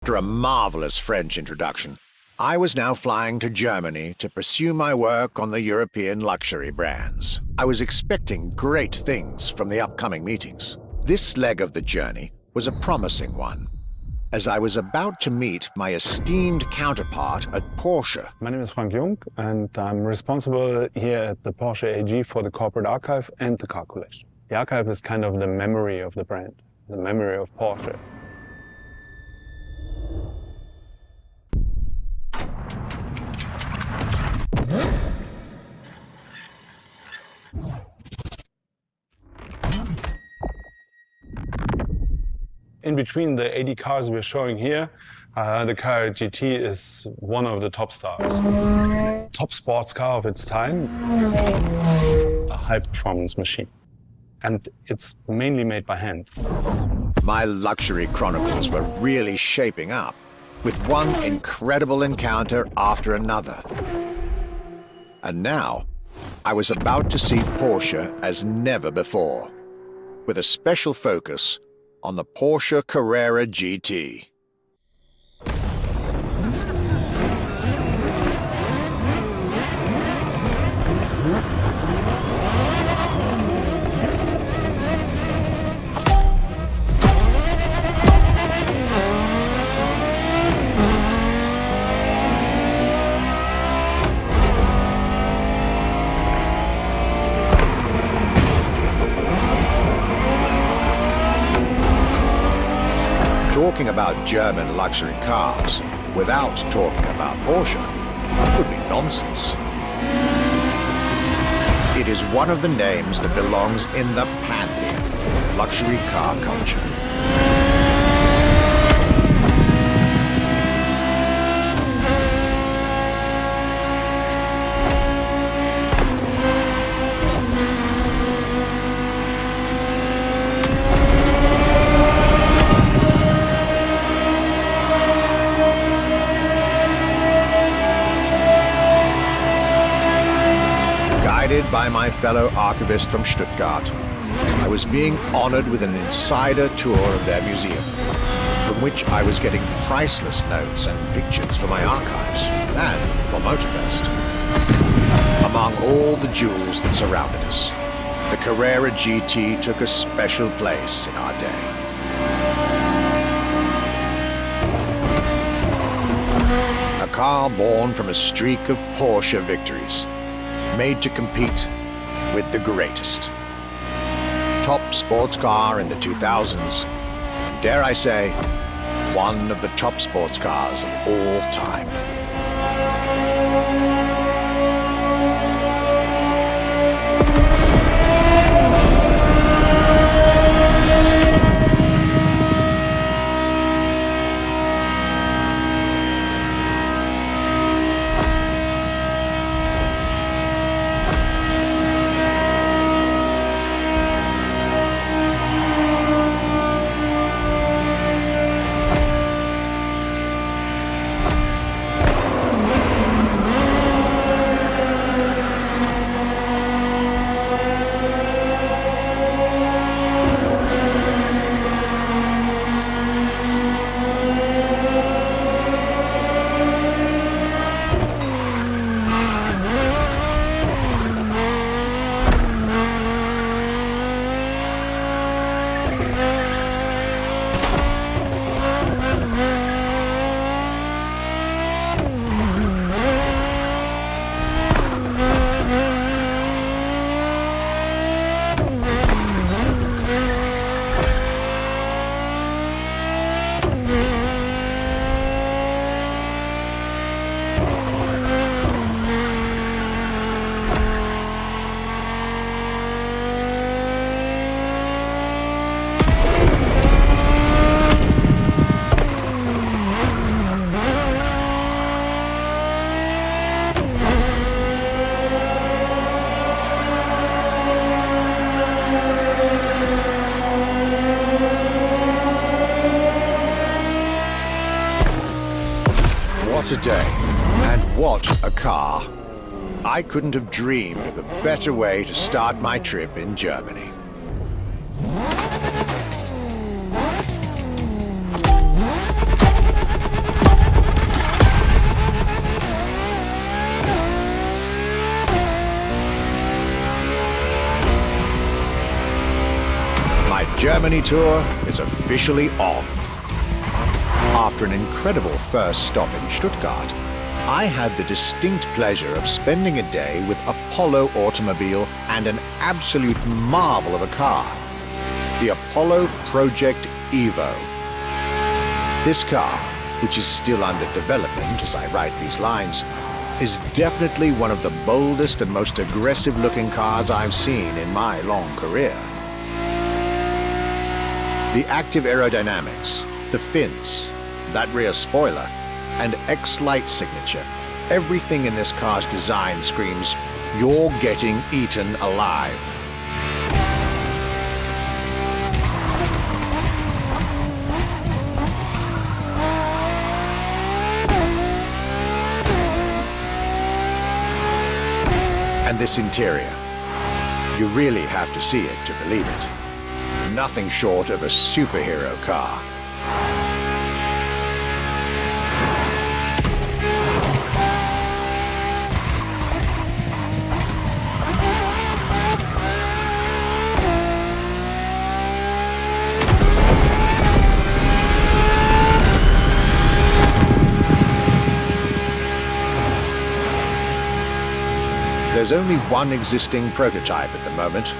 After a marvelous French introduction, I was now flying to Germany to pursue my work on the European luxury brands. I was expecting great things from the upcoming meetings. This leg of the journey was a promising one, as I was about to meet my esteemed counterpart at Porsche. My name is Frank Jung, and I'm responsible here at the Porsche AG for the corporate archive and the car collection. The archive is kind of the memory of the brand, the memory of Porsche. In between the 80 cars we're showing here, the Carrera GT is one of the top stars. Top sports car of its time, a high-performance machine. And it's mainly made by hand. My luxury chronicles were really shaping up, with one incredible encounter after another. And now, I was about to see Porsche as never before, with a special focus on the Porsche Carrera GT. Talking about German luxury cars without talking about Porsche would be nonsense. It is one of the names that belongs in the pantheon of luxury car culture. Guided by my fellow archivist from Stuttgart, I was being honored with an insider tour of their museum, from which I was getting priceless notes and pictures for my archives and for Motorfest. Among all the jewels that surrounded us, the Carrera GT took a special place in our day. A car born from a streak of Porsche victories, made to compete with the greatest. Top sports car in the 2000s, dare I say, one of the top sports cars of all time. What a day, and what a car. I couldn't have dreamed of a better way to start my trip in Germany. Germany tour is officially on. After an incredible first stop in Stuttgart, I had the distinct pleasure of spending a day with Apollo Automobile and an absolute marvel of a car, the Apollo Project Evo. This car, which is still under development as I write these lines, is definitely one of the boldest and most aggressive-looking cars I've seen in my long career. The active aerodynamics, the fins, that rear spoiler, and X-Light signature, everything in this car's design screams, "You're getting eaten alive." And this interior, you really have to see it to believe it. Nothing short of a superhero car. There's only one existing prototype at the moment.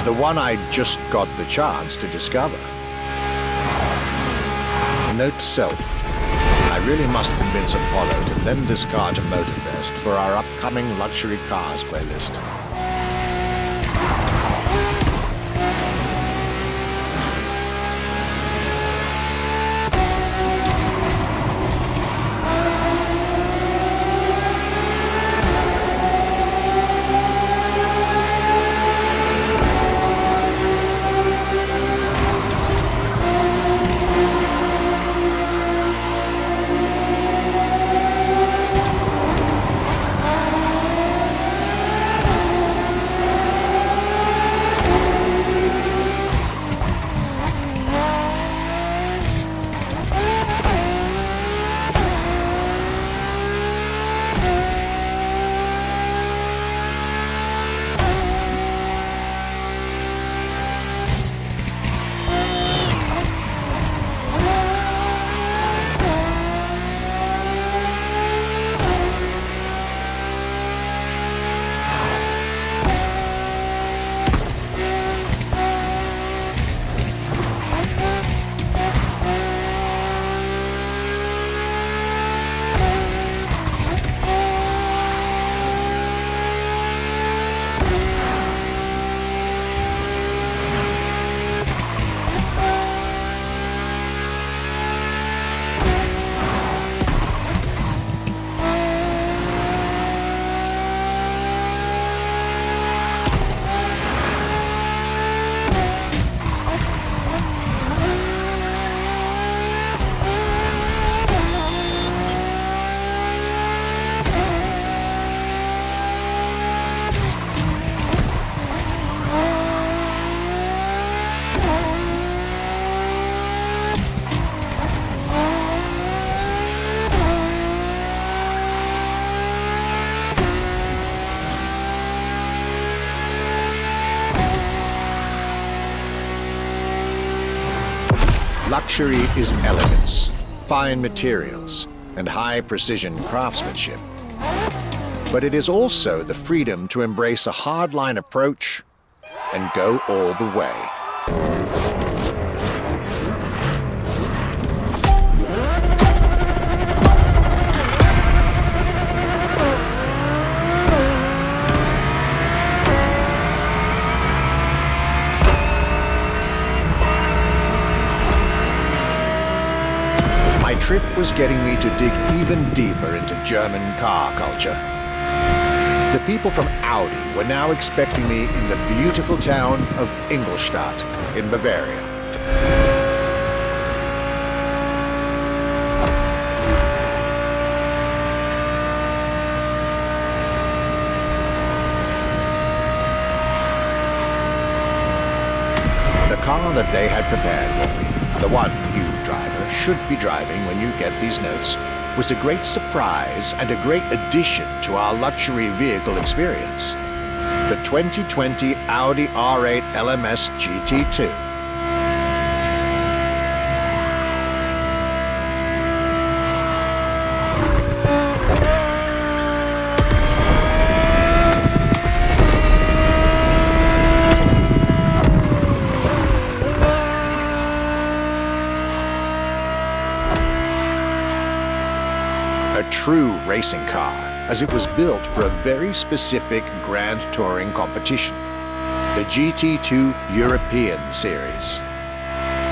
The one I just got the chance to discover. Note to self, I really must convince Apollo to lend this car to Motorfest for our upcoming luxury cars playlist. Luxury is elegance, fine materials, and high-precision craftsmanship. But it is also the freedom to embrace a hardline approach and go all the way. My trip was getting me to dig even deeper into German car culture. The people from Audi were now expecting me in the beautiful town of Ingolstadt in Bavaria. The car that they had prepared for me, the one you driver should be driving when you get these notes, was a great surprise and a great addition to our luxury vehicle experience. The 2020 Audi R8 LMS GT2. a true racing car, as it was built for a very specific Grand Touring competition, the GT2 European Series.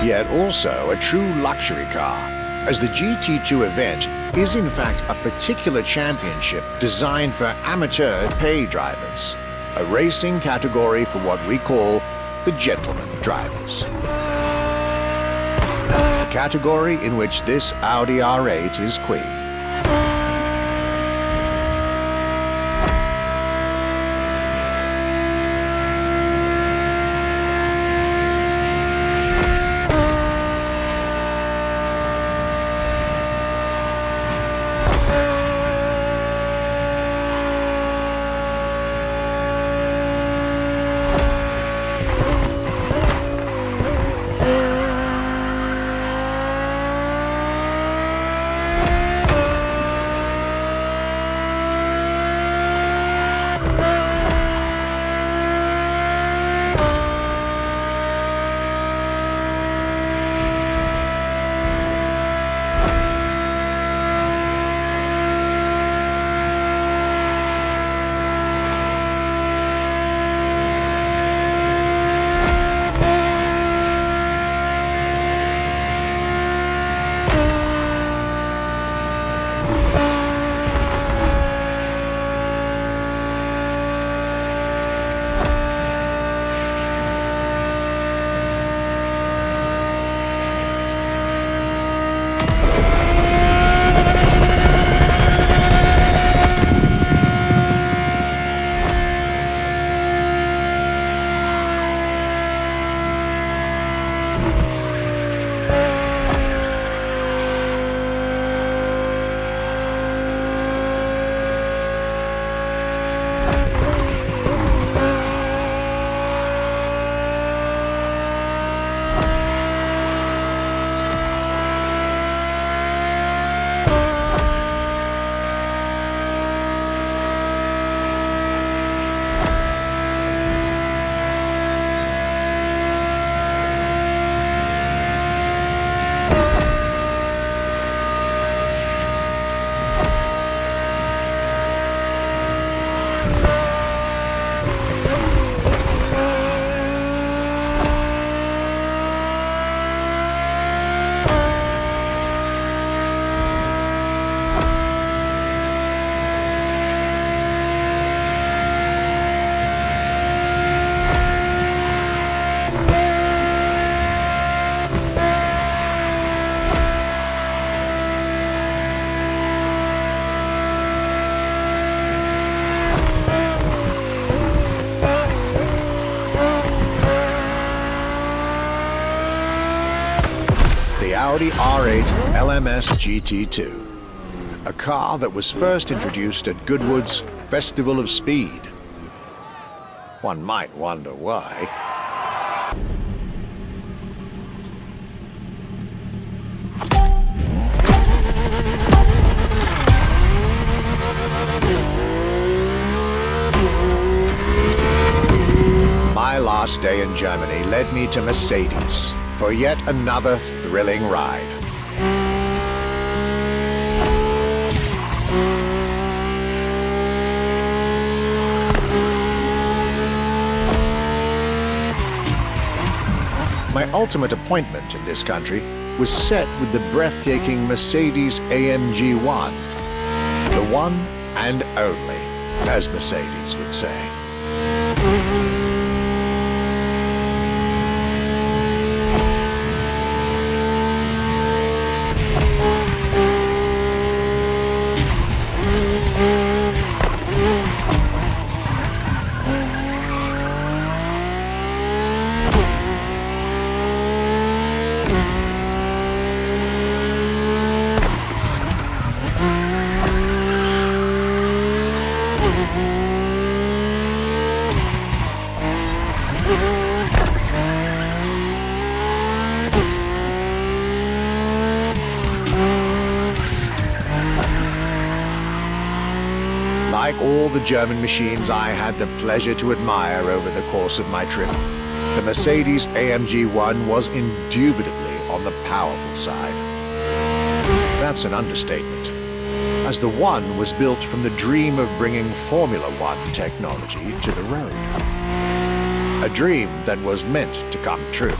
Yet also a true luxury car, as the GT2 event is in fact a particular championship designed for amateur pay drivers, a racing category for what we call the gentleman drivers. A category in which this Audi R8 is queen. Audi R8 LMS GT2, a car that was first introduced at Goodwood's Festival of Speed. One might wonder why. My last day in Germany led me to Mercedes for yet another thrilling ride. My ultimate appointment in this country was set with the breathtaking Mercedes AMG 1. The one and only, as Mercedes would say. Like all the German machines I had the pleasure to admire over the course of my trip, the Mercedes AMG 1 was indubitably on the powerful side. That's an understatement. as the One was built from the dream of bringing Formula One technology to the road. A dream that was meant to come true.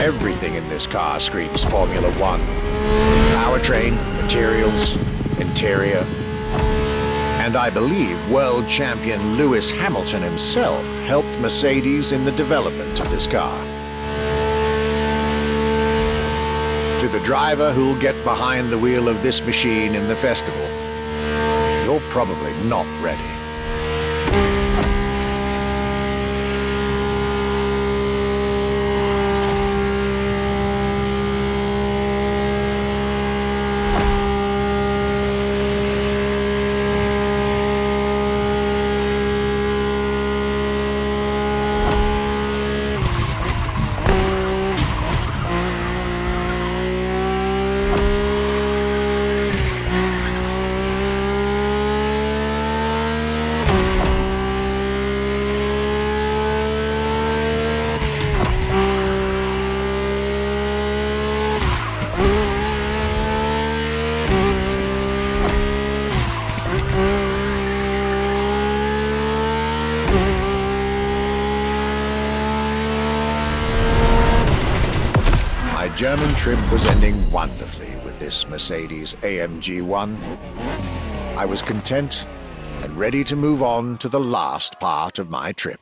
Everything in this car screams Formula One. Powertrain, materials, interior. And I believe world champion Lewis Hamilton himself helped Mercedes in the development of this car. To the driver who'll get behind the wheel of this machine in the festival, you're probably not ready. My German trip was ending wonderfully with this Mercedes AMG 1. I was content and ready to move on to the last part of my trip.